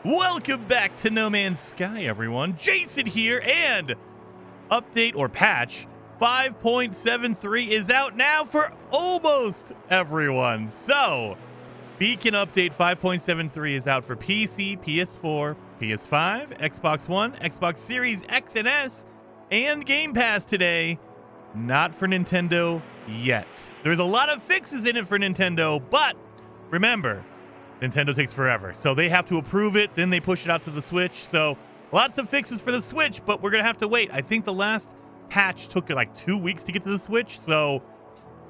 Welcome back to No Man's Sky, everyone. Jason here, and update or patch 5.73 is out now for almost everyone. So, Beacon Update 5.73 is out for PC, PS4, PS5, Xbox One, Xbox Series X and S, and Game Pass today. Not for Nintendo yet. There's a lot of fixes in it for Nintendo, but remember, Nintendo takes forever. So they have to approve it, then they push it out to the Switch. So lots of fixes for the Switch, but we're going to have to wait. I think the last patch took like 2 weeks to get to the Switch. So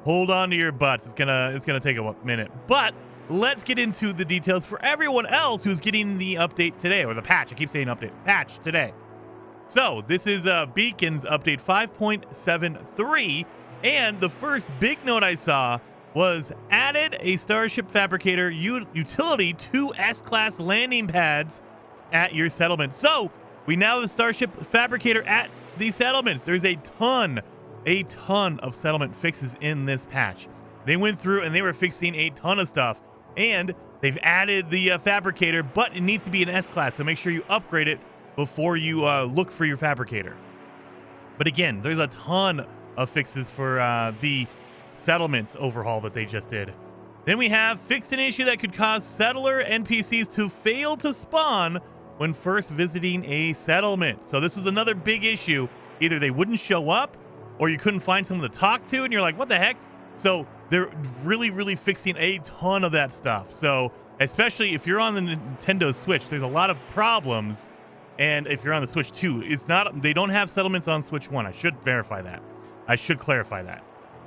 hold on to your butts. It's gonna take a minute. But let's get into the details for everyone else who's getting the update today, or the patch. I keep saying update. Patch today. So this is Beacon's update 5.73. And the first big note I saw was added a Starship Fabricator utility to S-Class landing pads at your settlement. So we now have a Starship Fabricator at the settlements. There's a ton of settlement fixes in this patch. They went through and they were fixing a ton of stuff, and they've added the Fabricator, but it needs to be an S-Class, so make sure you upgrade it before you look for your Fabricator. But again, there's a ton of fixes for the settlements overhaul that they just did. Then we have fixed an issue that could cause settler NPCs to fail to spawn when first visiting a settlement. So this is another big issue. Either they wouldn't show up, or you couldn't find someone to talk to, and you're like, what the heck? So they're really fixing a ton of that stuff. So especially if you're on the Nintendo Switch, there's a lot of problems. And if you're on the Switch 2, they don't have settlements on Switch 1. I should verify that. I should clarify that.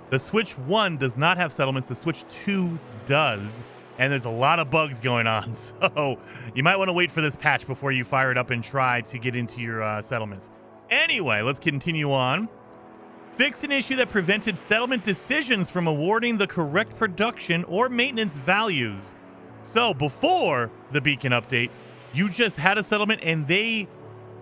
The Switch 1 does not have settlements. The Switch 2 does, and there's a lot of bugs going on. So you might want to wait for this patch before you fire it up and try to get into your settlements. Anyway, let's continue on. Fixed an issue that prevented settlement decisions from awarding the correct production or maintenance values. So before the Beacon update, you just had a settlement and they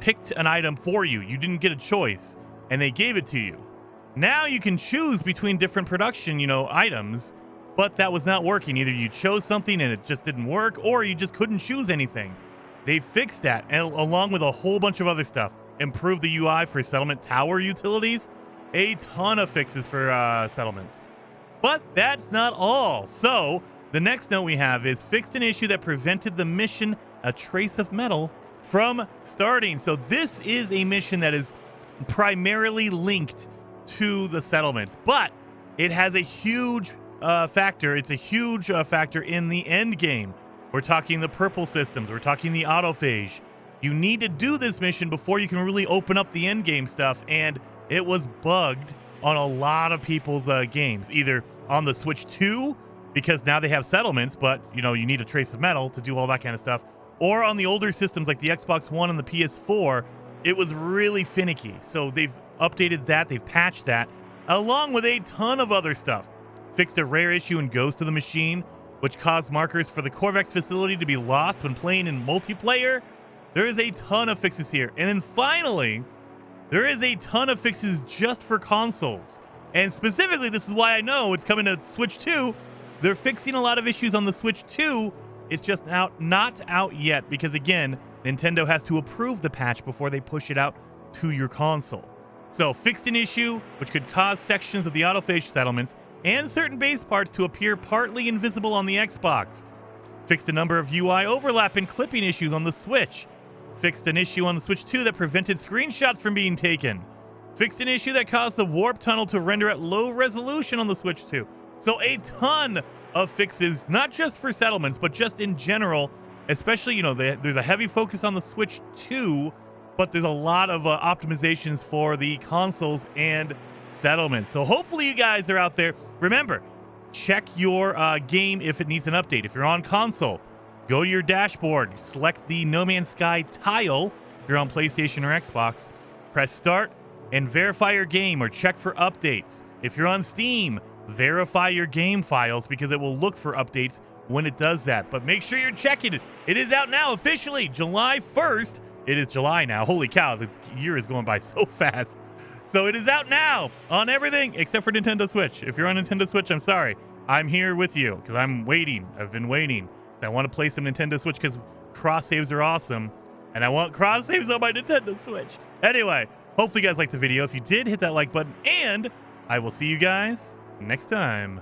picked an item for you. You didn't get a choice, and they gave it to you. Now you can choose between different production, items, but that was not working. Either you chose something and it just didn't work, or you just couldn't choose anything. They fixed that, and along with a whole bunch of other stuff. Improved the UI for settlement tower utilities. A ton of fixes for settlements. But that's not all. So the next note we have is fixed an issue that prevented the mission A Trace of Metal from starting. So this is a mission that is primarily linked to the settlements, but it has a huge factor. It's a huge factor in the end game. We're talking the purple systems. We're talking the autophage. You need to do this mission before you can really open up the end game stuff, and it was bugged on a lot of people's games, either on the Switch 2, because now they have settlements, but you need a trace of metal to do all that kind of stuff, or on the older systems like the Xbox One and the PS4. It was really finicky. So they've updated that, they've patched that, along with a ton of other stuff. Fixed a rare issue in Ghost of the Machine, which caused markers for the Corvex facility to be lost when playing in multiplayer. There is a ton of fixes here. And then finally, there is a ton of fixes just for consoles. And specifically, this is why I know it's coming to Switch 2. They're fixing a lot of issues on the Switch 2. It's just not out yet, because again, Nintendo has to approve the patch before they push it out to your console. So fixed an issue which could cause sections of the autophage settlements and certain base parts to appear partly invisible on the Xbox. Fixed a number of UI overlap and clipping issues on the Switch. Fixed an issue on the Switch 2 that prevented screenshots from being taken. Fixed an issue that caused the warp tunnel to render at low resolution on the Switch 2. So a ton of fixes, not just for settlements, but just in general. Especially, there's a heavy focus on the Switch 2, but there's a lot of optimizations for the consoles and settlements. So hopefully you guys are out there. Remember, check your game if it needs an update. If you're on console, go to your dashboard, select the No Man's Sky tile. If you're on PlayStation or Xbox, press start and verify your game or check for updates. If you're on Steam, verify your game files, because it will look for updates when it does that. But make sure you're checking it. It is out now officially, July 1st. It is July now. Holy cow, the year is going by so fast. So it is out now on everything except for Nintendo Switch. If you're on Nintendo Switch, I'm sorry. I'm here with you because I'm waiting. I've been waiting. I want to play some Nintendo Switch because cross saves are awesome, and I want cross saves on my Nintendo Switch. Anyway, hopefully you guys liked the video. If you did, hit that like button, and I will see you guys next time.